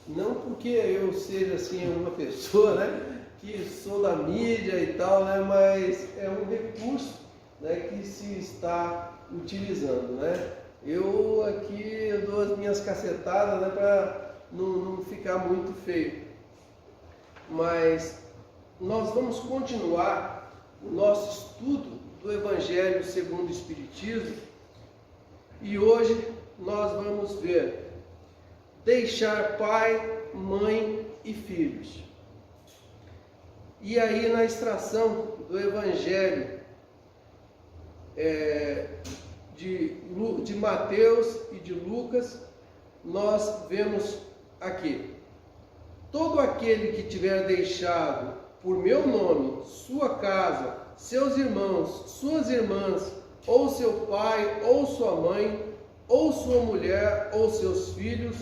não porque eu seja assim uma pessoa, né, que sou da mídia e tal, né, mas é um recurso, né, que se está utilizando, né. Eu aqui dou as minhas cacetadas, né, para não ficar muito feio. Mas nós vamos continuar o nosso estudo do Evangelho segundo o Espiritismo e hoje nós vamos ver deixar pai, mãe e filhos. E aí na extração do Evangelho de Mateus e de Lucas, nós vemos aqui: todo aquele que tiver deixado por meu nome sua casa, seus irmãos, suas irmãs, ou seu pai, ou sua mãe, ou sua mulher, ou seus filhos,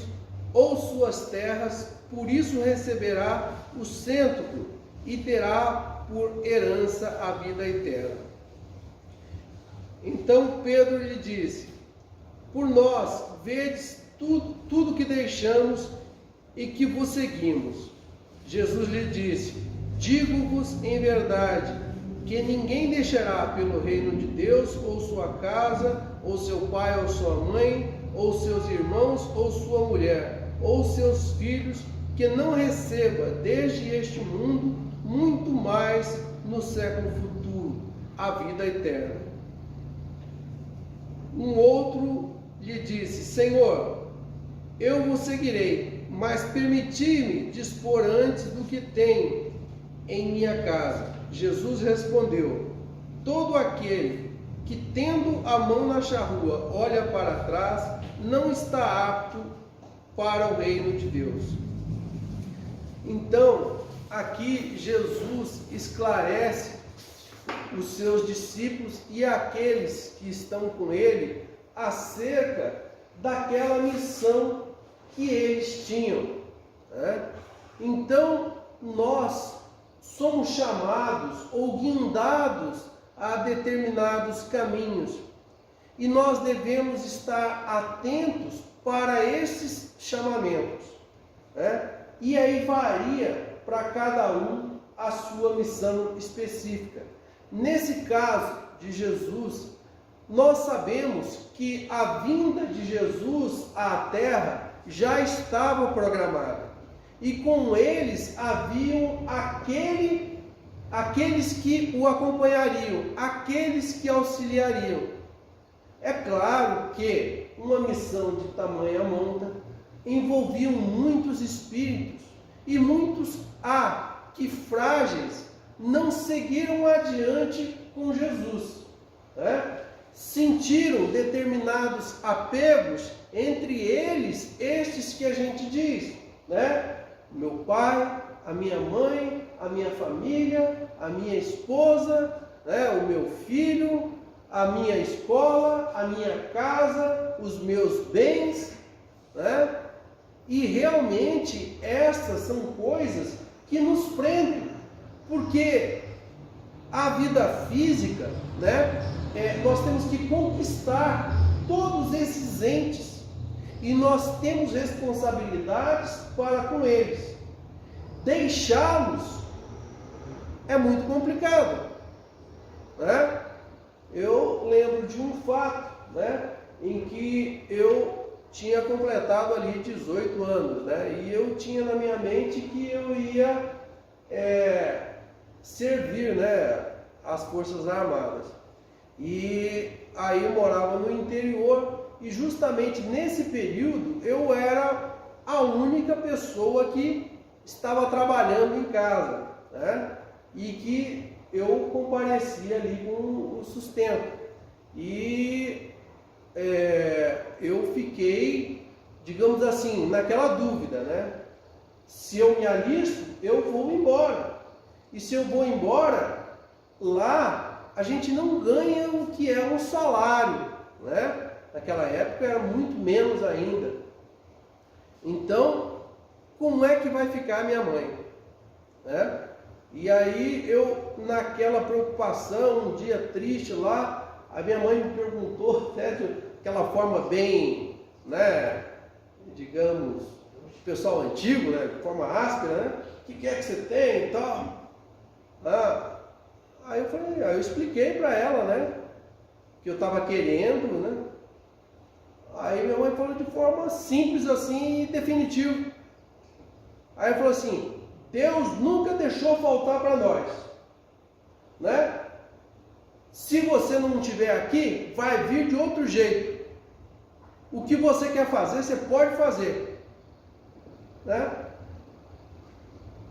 ou suas terras, por isso receberá o cêntuplo e terá por herança a vida eterna. Então Pedro lhe disse: por nós vedes tudo que deixamos e que vos seguimos. Jesus lhe disse: digo-vos em verdade, que ninguém deixará pelo reino de Deus, ou sua casa, ou seu pai, ou sua mãe, ou seus irmãos, ou sua mulher, ou seus filhos, que não receba desde este mundo muito mais no século futuro a vida eterna. Um outro lhe disse: Senhor, eu vos seguirei, mas permiti-me dispor antes do que tenho em minha casa. Jesus respondeu: todo aquele que, tendo a mão na charrua, olha para trás, não está apto para o reino de Deus. Então, aqui Jesus esclarece os seus discípulos e aqueles que estão com ele acerca daquela missão que eles tinham, né? Então, nós somos chamados ou guindados a determinados caminhos e nós devemos estar atentos para esses chamamentos, né? E aí varia para cada um a sua missão específica. Nesse caso de Jesus, nós sabemos que a vinda de Jesus à Terra já estava programada. E com eles haviam aqueles que o acompanhariam, aqueles que auxiliariam. É claro que uma missão de tamanha monta envolvia muitos espíritos, e muitos que frágeis não seguiram adiante com Jesus, né? Sentiram determinados apegos, entre eles estes que a gente diz, né? Meu pai, a minha mãe, a minha família, a minha esposa, né? O meu filho, a minha escola, a minha casa, os meus bens, né? E realmente essas são coisas que nos prendem, porque a vida física, né? Nós temos que conquistar todos esses entes e nós temos responsabilidades para com eles. Deixá-los é muito complicado, né? Eu lembro de um fato, né, em que eu tinha completado ali 18 anos, né? E eu tinha na minha mente que eu ia servir, né, as Forças Armadas. E aí eu morava no interior e justamente nesse período eu era a única pessoa que estava trabalhando em casa, né? E que eu comparecia ali com o sustento. E eu fiquei, digamos assim, naquela dúvida, né? Se eu me alisto, eu vou embora. E se eu vou embora, lá a gente não ganha o que é um salário, né? Naquela época era muito menos ainda. Então, como é que vai ficar a minha mãe, né? E aí eu, naquela preocupação, um dia triste lá, a minha mãe me perguntou, né, de aquela forma bem, né, digamos, pessoal antigo, né, de forma áspera, né? O que é que você tem e tal? Aí eu expliquei para ela, né, que eu estava querendo, né? Aí minha mãe falou de forma simples assim e definitiva. Aí falou assim: Deus nunca deixou faltar para nós, né? Se você não estiver aqui, vai vir de outro jeito. O que você quer fazer, você pode fazer, né?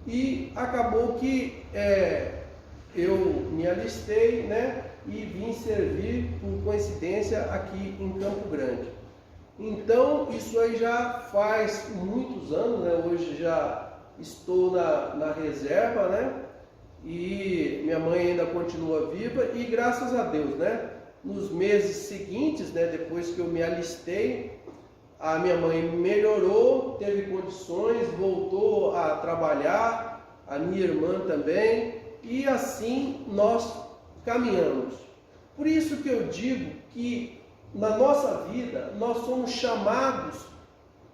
E acabou que eu me alistei, né? E vim servir, por coincidência, aqui em Campo Grande. Então, isso aí já faz muitos anos, né? Hoje já estou na reserva, né? E minha mãe ainda continua viva e graças a Deus, né? Nos meses seguintes, né? Depois que eu me alistei, a minha mãe melhorou, teve condições, voltou a trabalhar, a minha irmã também, e assim nós caminhamos. Por isso que eu digo que na nossa vida nós somos chamados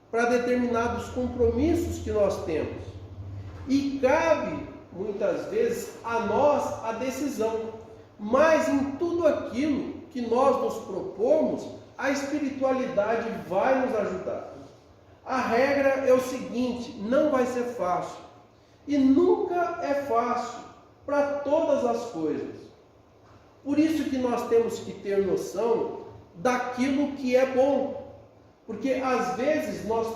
para determinados compromissos que nós temos. E cabe, muitas vezes, a nós a decisão. Mas em tudo aquilo que nós nos propomos, a espiritualidade vai nos ajudar. A regra é o seguinte: não vai ser fácil. E nunca é fácil para todas as coisas. Por isso que nós temos que ter noção daquilo que é bom. Porque às vezes nós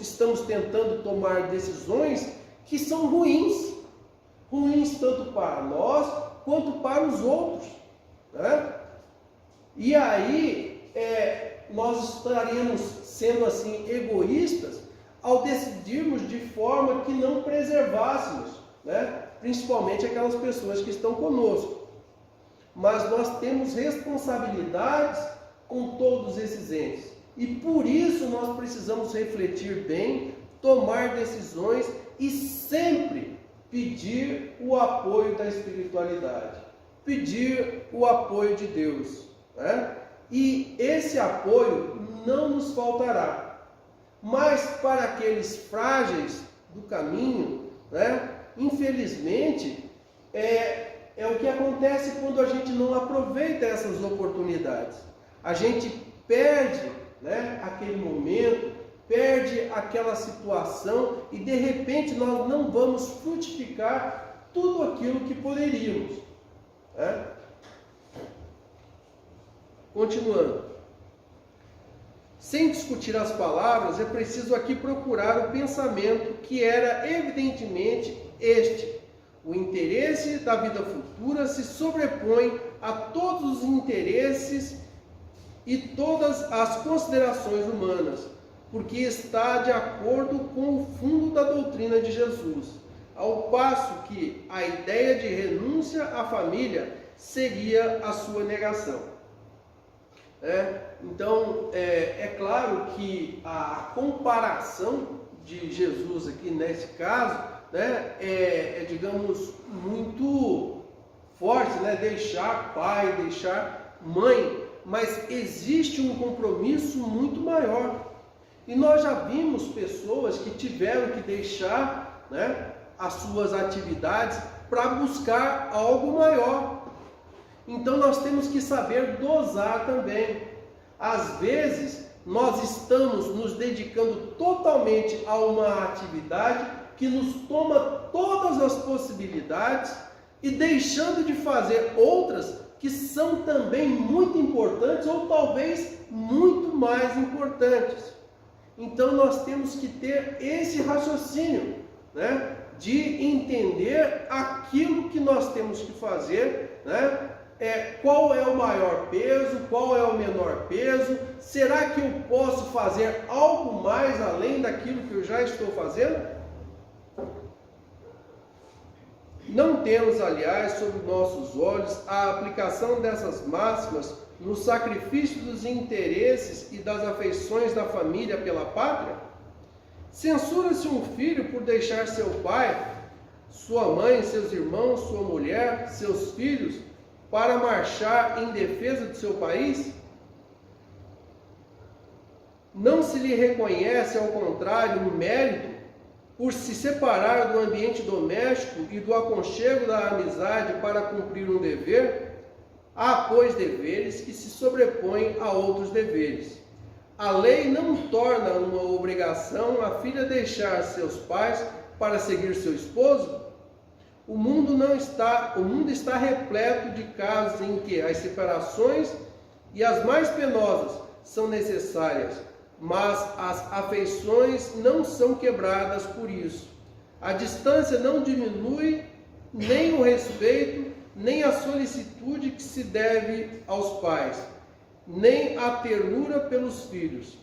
estamos tentando tomar decisões que são ruins. Ruins tanto para nós quanto para os outros, né? E aí nós estaríamos sendo assim egoístas ao decidirmos de forma que não preservássemos, né? Principalmente aquelas pessoas que estão conosco. Mas nós temos responsabilidades com todos esses entes. E por isso nós precisamos refletir bem, tomar decisões e sempre pedir o apoio da espiritualidade, pedir o apoio de Deus, né? E esse apoio não nos faltará. Mas para aqueles frágeis do caminho, né? Infelizmente, é o que acontece quando a gente não aproveita essas oportunidades. A gente perde, né, aquele momento, perde aquela situação e de repente nós não vamos frutificar tudo aquilo que poderíamos, né? Continuando. Sem discutir as palavras, é preciso aqui procurar o pensamento que era evidentemente este: o interesse da vida futura se sobrepõe a todos os interesses e todas as considerações humanas, porque está de acordo com o fundo da doutrina de Jesus, ao passo que a ideia de renúncia à família seria a sua negação. Então, é claro que a comparação de Jesus aqui nesse caso, né, digamos, muito forte, né? Deixar pai, deixar mãe, mas existe um compromisso muito maior. E nós já vimos pessoas que tiveram que deixar, né, as suas atividades para buscar algo maior. Então nós temos que saber dosar também. Às vezes nós estamos nos dedicando totalmente a uma atividade que nos toma todas as possibilidades e deixando de fazer outras que são também muito importantes ou talvez muito mais importantes. Então nós temos que ter esse raciocínio, né, de entender aquilo que nós temos que fazer, né? Qual é o maior peso, qual é o menor peso? Será que eu posso fazer algo mais além daquilo que eu já estou fazendo? Não temos, aliás, sob nossos olhos a aplicação dessas máximas no sacrifício dos interesses e das afeições da família pela pátria? Censura-se um filho por deixar seu pai, sua mãe, seus irmãos, sua mulher, seus filhos, para marchar em defesa de seu país? Não se lhe reconhece, ao contrário, um mérito por se separar do ambiente doméstico e do aconchego da amizade para cumprir um dever? Há, pois, deveres que se sobrepõem a outros deveres. A lei não torna uma obrigação a filha deixar seus pais para seguir seu esposo? O mundo está repleto de casos em que as separações e as mais penosas são necessárias, mas as afeições não são quebradas por isso. A distância não diminui nem o respeito, nem a solicitude que se deve aos pais, nem a ternura pelos filhos.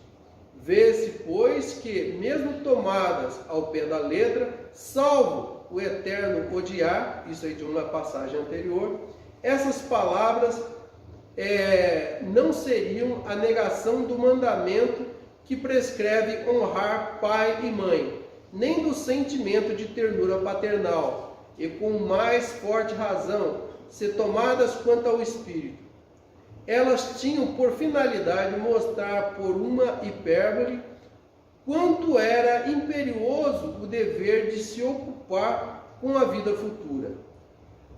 Vê-se, pois, que, mesmo tomadas ao pé da letra, salvo o eterno odiar, isso aí de uma passagem anterior, essas palavras não seriam a negação do mandamento que prescreve honrar pai e mãe, nem do sentimento de ternura paternal, e com mais forte razão, se tomadas quanto ao espírito. Elas tinham por finalidade mostrar por uma hipérbole quanto era imperioso o dever de se ocupar com a vida futura.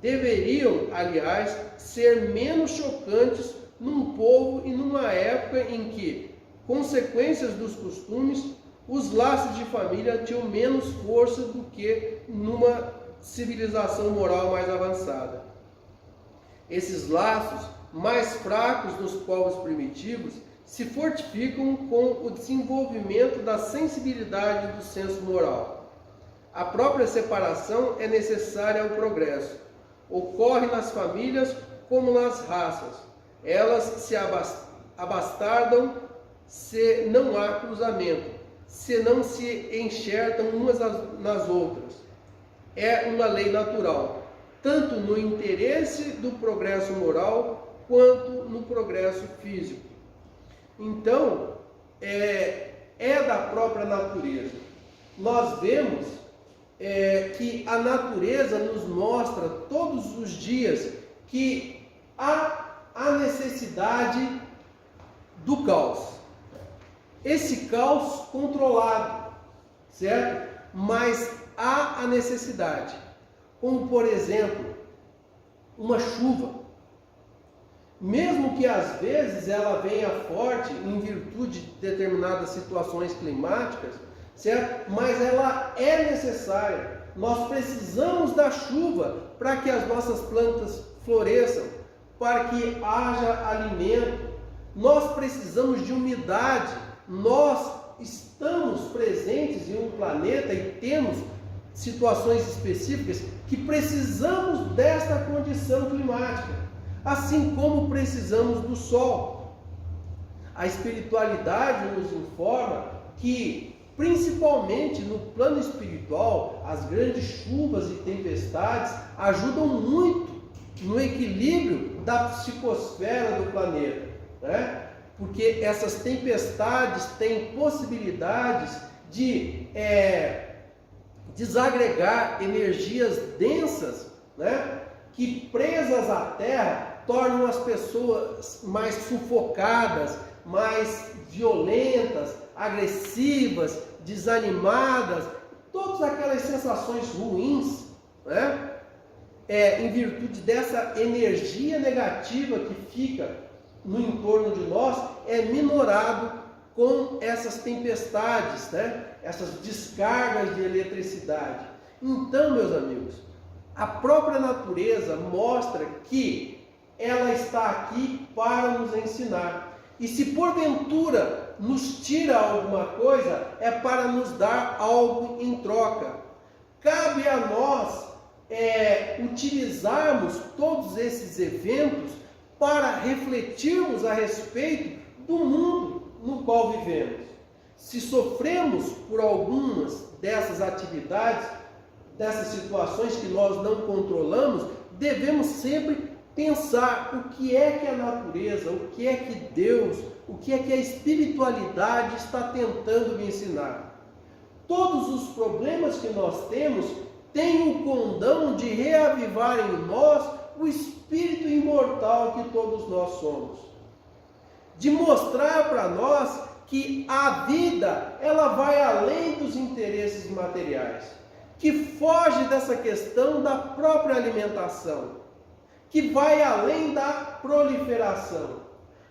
Deveriam, aliás, ser menos chocantes num povo e numa época em que, consequências dos costumes, os laços de família tinham menos força do que numa civilização moral mais avançada. Esses laços mais fracos dos povos primitivos se fortificam com o desenvolvimento da sensibilidade do senso moral. A própria separação é necessária ao progresso. Ocorre nas famílias como nas raças. Elas se abastardam se não há cruzamento, se não se enxertam umas nas outras. É uma lei natural, tanto no interesse do progresso moral quanto no progresso físico. Então, é da própria natureza. Nós vemos que a natureza nos mostra todos os dias que há a necessidade do caos. Esse caos controlado, certo? Mas há a necessidade. Como, por exemplo, uma chuva. Mesmo que às vezes ela venha forte em virtude de determinadas situações climáticas, certo? Mas ela é necessária. Nós precisamos da chuva para que as nossas plantas floresçam, para que haja alimento. Nós precisamos de umidade. Nós estamos presentes em um planeta e temos situações específicas que precisamos desta condição climática, assim como precisamos do sol. A espiritualidade nos informa que, principalmente no plano espiritual, as grandes chuvas e tempestades ajudam muito no equilíbrio da psicosfera do planeta, né? Porque essas tempestades têm possibilidades de desagregar energias densas, né? Que presas à terra tornam as pessoas mais sufocadas, mais violentas, agressivas, desanimadas, todas aquelas sensações ruins, né? Em virtude dessa energia negativa que fica no entorno de nós, é minorado com essas tempestades, né? Essas descargas de eletricidade. Então, meus amigos, a própria natureza mostra que ela está aqui para nos ensinar. E se porventura nos tira alguma coisa, é para nos dar algo em troca. Cabe a nós utilizarmos todos esses eventos para refletirmos a respeito do mundo no qual vivemos. Se sofremos por algumas dessas atividades, dessas situações que nós não controlamos, devemos sempre pensar o que é que a natureza, o que é que Deus, o que é que a espiritualidade está tentando me ensinar. Todos os problemas que nós temos têm o condão de reavivar em nós o espírito imortal que todos nós somos. De mostrar para nós que a vida, ela vai além dos interesses materiais, que foge dessa questão da própria alimentação, que vai além da proliferação.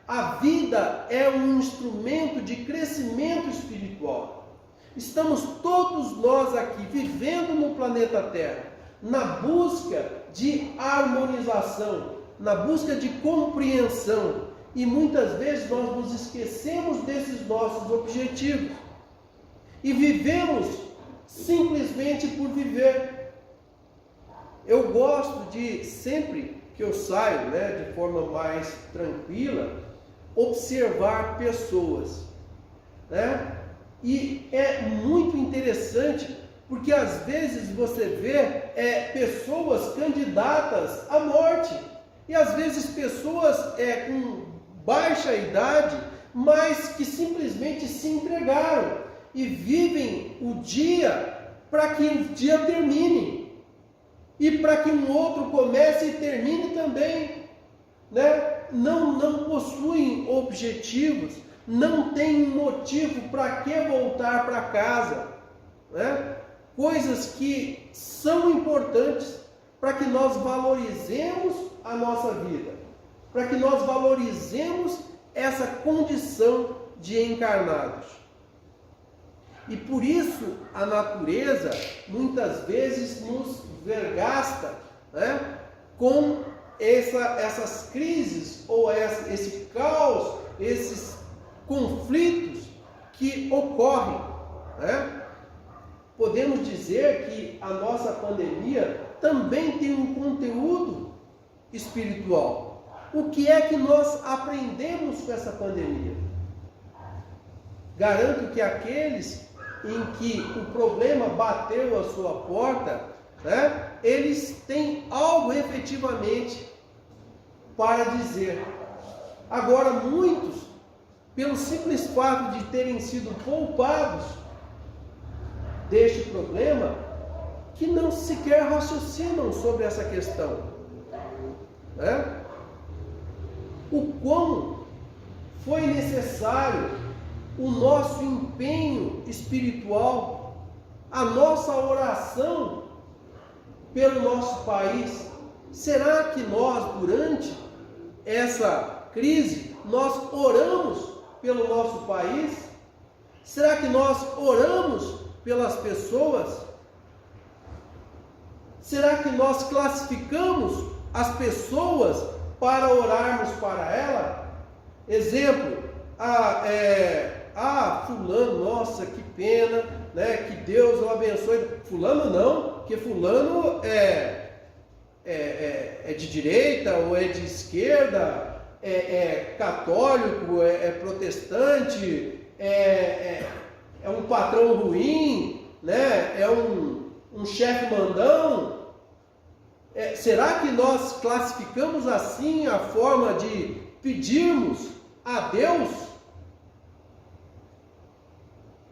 A vida é um instrumento de crescimento espiritual. Estamos todos nós aqui vivendo no planeta Terra, na busca de harmonização, na busca de compreensão, e muitas vezes nós nos esquecemos desses nossos objetivos e vivemos simplesmente por viver. Eu gosto de, sempre que eu saio, de forma mais tranquila, observar pessoas, e é muito interessante, porque às vezes você vê pessoas candidatas à morte, e às vezes pessoas com baixa idade, mas que simplesmente se entregaram e vivem o dia para que o dia termine, e para que um outro comece e termine também, Não possuem objetivos, não têm motivo para que voltar para casa, Coisas que são importantes para que nós valorizemos a nossa vida, para que nós valorizemos essa condição de encarnados. E por isso a natureza muitas vezes nos vergasta, com essas crises, ou esse caos, esses conflitos que ocorrem. Podemos dizer que a nossa pandemia também tem um conteúdo espiritual. O que é que nós aprendemos com essa pandemia? Garanto que aqueles em que o problema bateu a sua porta, eles têm algo efetivamente para dizer. Agora, muitos, pelo simples fato de terem sido poupados deste problema, que não sequer raciocinam sobre essa questão. O quão foi necessário o nosso empenho espiritual, a nossa oração pelo nosso país. Será que nós, durante essa crise, nós oramos pelo nosso país? Será que nós oramos pelas pessoas? Será que nós classificamos as pessoas para orarmos para ela? Exemplo, fulano, nossa, que pena, que Deus o abençoe. Fulano não, porque fulano é de direita ou é de esquerda, é católico, é protestante, é um patrão ruim, é um chefe mandão. Será que nós classificamos assim a forma de pedirmos a Deus?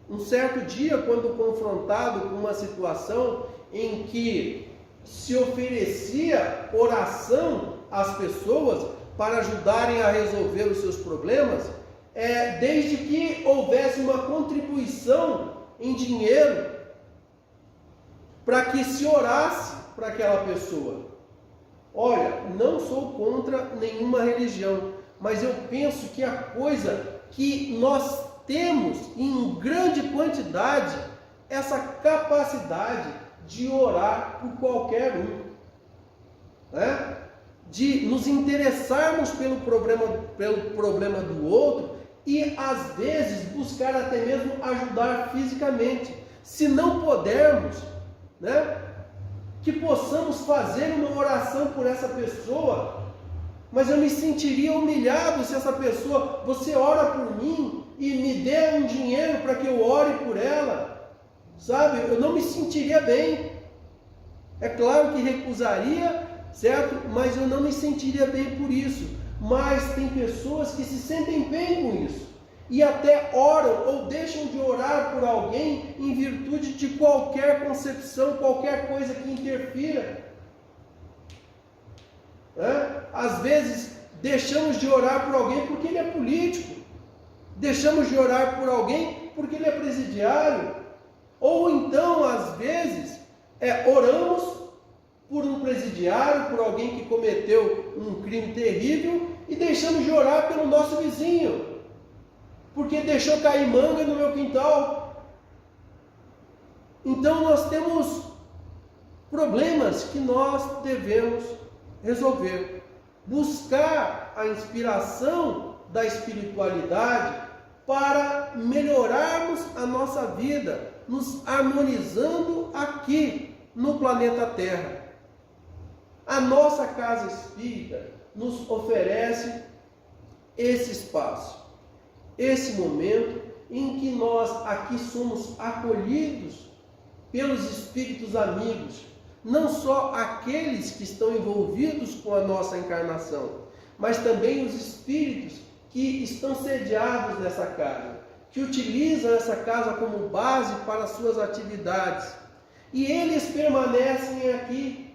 Um certo dia, quando confrontado com uma situação em que se oferecia oração às pessoas para ajudarem a resolver os seus problemas, desde que houvesse uma contribuição em dinheiro para que se orasse para aquela pessoa. Olha, não sou contra nenhuma religião, mas eu penso que a coisa que nós temos em grande quantidade, essa capacidade de orar por qualquer um, de nos interessarmos pelo problema do outro e às vezes buscar até mesmo ajudar fisicamente. Se não pudermos, que possamos fazer uma oração por essa pessoa. Mas eu me sentiria humilhado se essa pessoa, você ora por mim e me dê um dinheiro para que eu ore por ela, sabe? Eu não me sentiria bem. É claro que recusaria, certo? Mas eu não me sentiria bem por isso. Mas tem pessoas que se sentem bem com isso e até oram ou deixam de orar por alguém em virtude de qualquer concepção, qualquer coisa que interfira. Às vezes deixamos de orar por alguém porque ele é político, Deixamos de orar por alguém porque ele é presidiário. Ou então, às vezes, oramos por um presidiário, por alguém que cometeu um crime terrível, e deixamos de orar pelo nosso vizinho, porque deixou cair manga no meu quintal. Então nós temos problemas que nós devemos resolver. Buscar a inspiração da espiritualidade para melhorarmos a nossa vida, nos harmonizando aqui no planeta Terra. A nossa casa espírita nos oferece esse espaço, esse momento em que nós aqui somos acolhidos pelos espíritos amigos, não só aqueles que estão envolvidos com a nossa encarnação, mas também os espíritos que estão sediados nessa casa, que utilizam essa casa como base para suas atividades, e eles permanecem aqui.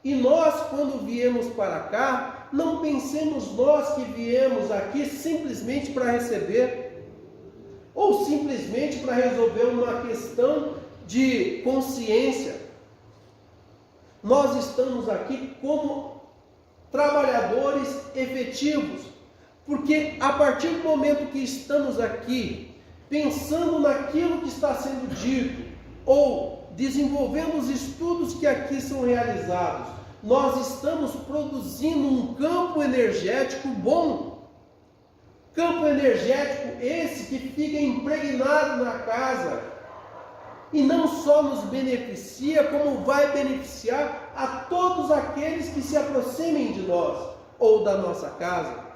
E nós, quando viemos para cá, não pensemos nós que viemos aqui simplesmente para receber, ou simplesmente para resolver uma questão de consciência. Nós estamos aqui como trabalhadores efetivos, porque a partir do momento que estamos aqui, pensando naquilo que está sendo dito, ou desenvolvendo os estudos que aqui são realizados, nós estamos produzindo um campo energético bom. Campo energético esse que fica impregnado na casa, e não só nos beneficia, como vai beneficiar a todos aqueles que se aproximem de nós ou da nossa casa.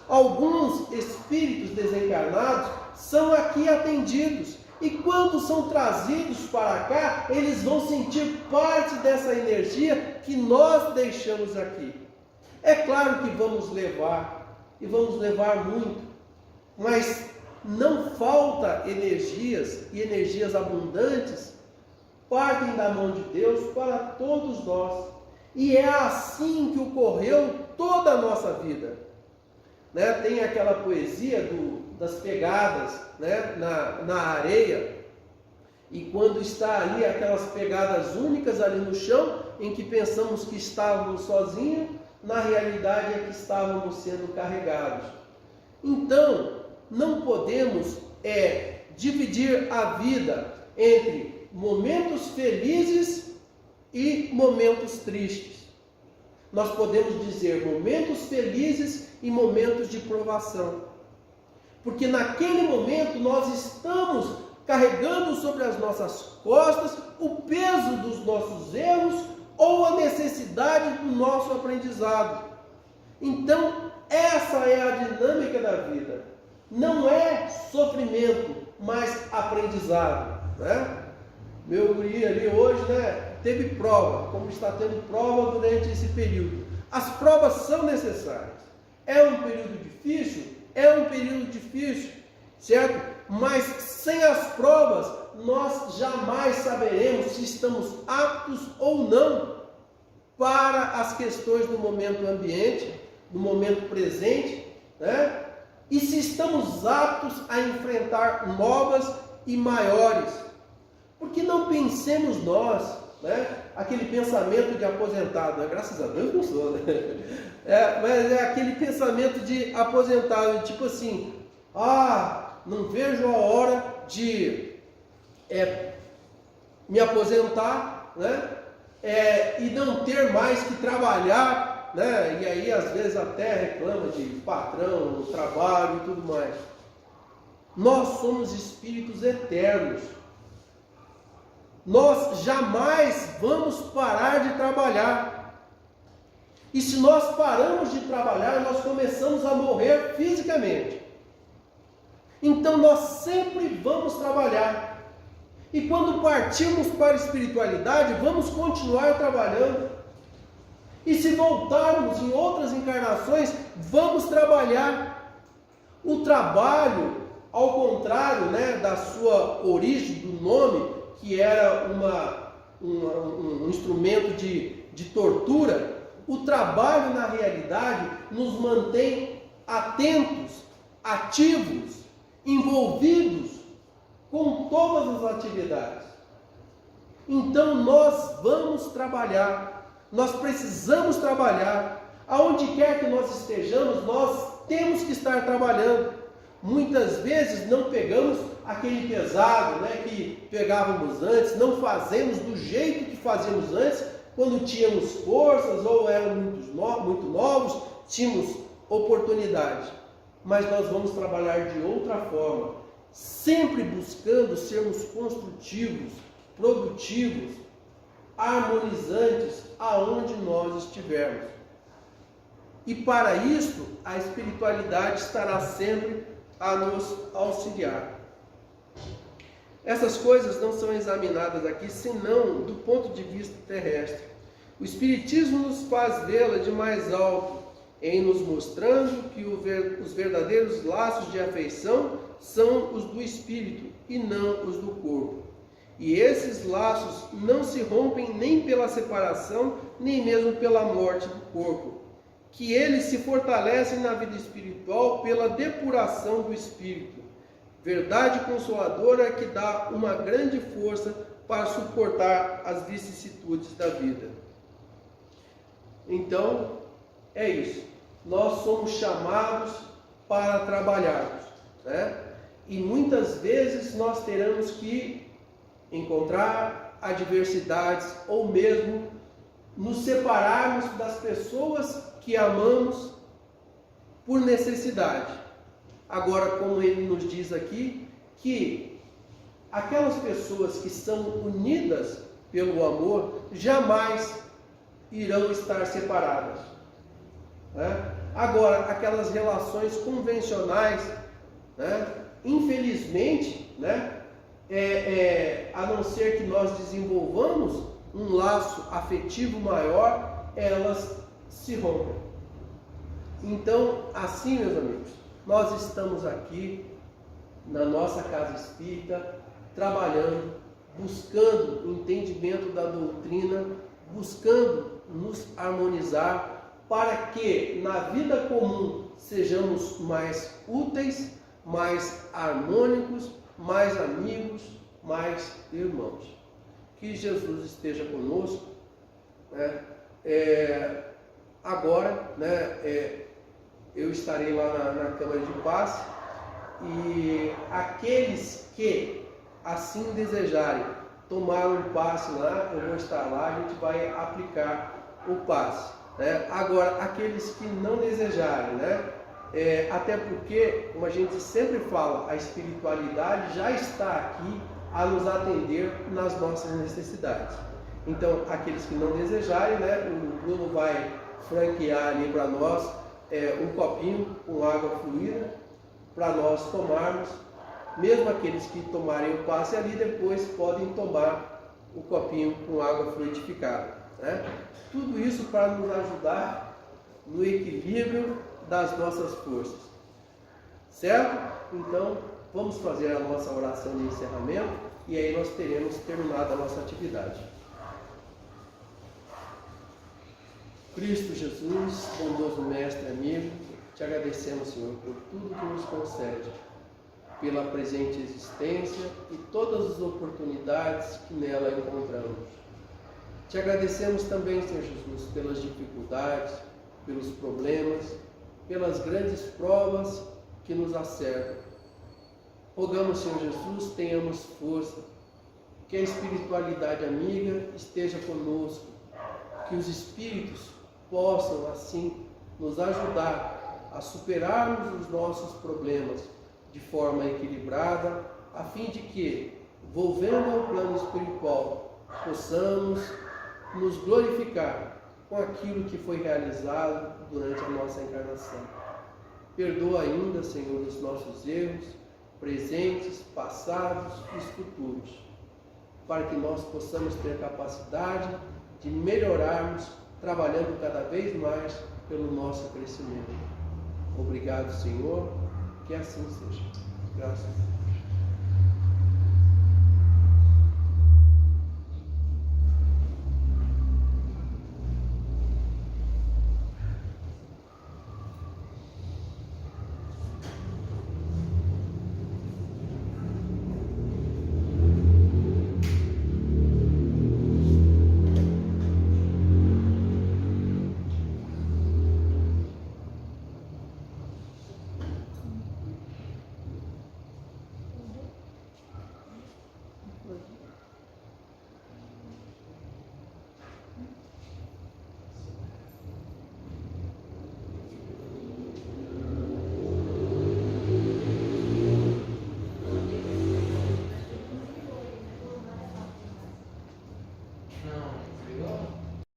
Alguns espíritos desencarnados são aqui atendidos, e quando são trazidos para cá, eles vão sentir parte dessa energia que nós deixamos aqui. É claro que vamos levar, e vamos levar muito, mas não falta energias, e energias abundantes partem da mão de Deus para todos nós. E é assim que ocorreu toda a nossa vida. Tem aquela poesia das pegadas, na areia, e quando está ali aquelas pegadas únicas ali no chão, em que pensamos que estávamos sozinhos, na realidade é que estávamos sendo carregados. Então, não podemos dividir a vida entre momentos felizes e momentos tristes. Nós podemos dizer momentos felizes e momentos de provação, porque naquele momento nós estamos carregando sobre as nossas costas o peso dos nossos erros ou a necessidade do nosso aprendizado. Então, essa é a dinâmica da vida. Não é sofrimento, mas aprendizado. Meu guri ali hoje, teve prova, como está tendo prova durante esse período. As provas são necessárias. É um período difícil, certo? Mas sem as provas, nós jamais saberemos se estamos aptos ou não para as questões do momento ambiente, do momento presente, e se estamos aptos a enfrentar novas e maiores. Porque não pensemos nós, aquele pensamento de aposentado, graças a Deus não sou, mas é aquele pensamento de aposentado, tipo assim, não vejo a hora de me aposentar, e não ter mais que trabalhar, e aí às vezes até reclama de patrão, trabalho e tudo mais. Nós somos espíritos eternos. Nós jamais vamos parar de trabalhar. E se nós paramos de trabalhar, nós começamos a morrer fisicamente. Então nós sempre vamos trabalhar. E quando partirmos para a espiritualidade, vamos continuar trabalhando. E se voltarmos em outras encarnações, vamos trabalhar. O trabalho, ao contrário, da sua origem, do nome, que era um instrumento de tortura, o trabalho na realidade nos mantém atentos, ativos, envolvidos com todas as atividades. Então nós vamos trabalhar, nós precisamos trabalhar, aonde quer que nós estejamos, nós temos que estar trabalhando. Muitas vezes não pegamos aquele pesado, que pegávamos antes, não fazemos do jeito que fazíamos antes, quando tínhamos forças ou éramos muito novos, tínhamos oportunidade. Mas nós vamos trabalhar de outra forma, sempre buscando sermos construtivos, produtivos, harmonizantes aonde nós estivermos. E para isso, a espiritualidade estará sempre a nos auxiliar. Essas coisas não são examinadas aqui, senão do ponto de vista terrestre. O Espiritismo nos faz vê-la de mais alto, em nos mostrando que os verdadeiros laços de afeição são os do espírito e não os do corpo. E esses laços não se rompem nem pela separação, nem mesmo pela morte do corpo, que eles se fortalecem na vida espiritual pela depuração do espírito. Verdade consoladora que dá uma grande força para suportar as vicissitudes da vida. Então, é isso. Nós somos chamados para trabalharmos, E muitas vezes nós teremos que encontrar adversidades ou mesmo nos separarmos das pessoas que amamos por necessidade. Agora, como ele nos diz aqui, que aquelas pessoas que são unidas pelo amor jamais irão estar separadas. Agora, aquelas relações convencionais, infelizmente, a não ser que nós desenvolvamos um laço afetivo maior, elas se rompem. Então, assim, meus amigos, nós estamos aqui na nossa casa espírita, trabalhando, buscando o entendimento da doutrina, buscando nos harmonizar para que na vida comum sejamos mais úteis, mais harmônicos, mais amigos, mais irmãos. Que Jesus esteja conosco. Agora, eu estarei lá na Câmara de Passe, e aqueles que assim desejarem tomar um passe lá, eu vou estar lá, a gente vai aplicar o passe. Agora, aqueles que não desejarem, até porque, como a gente sempre fala, a espiritualidade já está aqui a nos atender nas nossas necessidades. Então, aqueles que não desejarem, o Bruno vai franquear ali para nós um copinho com água fluida para nós tomarmos. Mesmo aqueles que tomarem o passe ali, depois podem tomar o copinho com água fluidificada. Tudo isso para nos ajudar no equilíbrio das nossas forças. Certo? Então, vamos fazer a nossa oração de encerramento e aí nós teremos terminado a nossa atividade. Cristo Jesus, bondoso Mestre amigo, te agradecemos, Senhor, por tudo que nos concede, pela presente existência e todas as oportunidades que nela encontramos. Te agradecemos também, Senhor Jesus, pelas dificuldades, pelos problemas, pelas grandes provas que nos acercam. Rogamos, Senhor Jesus, tenhamos força, que a espiritualidade amiga esteja conosco, que os espíritos possam, assim, nos ajudar a superarmos os nossos problemas de forma equilibrada, a fim de que, volvendo ao plano espiritual, possamos nos glorificar com aquilo que foi realizado durante a nossa encarnação. Perdoa ainda, Senhor, os nossos erros, presentes, passados e futuros, para que nós possamos ter capacidade de melhorarmos, trabalhando cada vez mais pelo nosso crescimento. Obrigado, Senhor, que assim seja. Graças a Deus.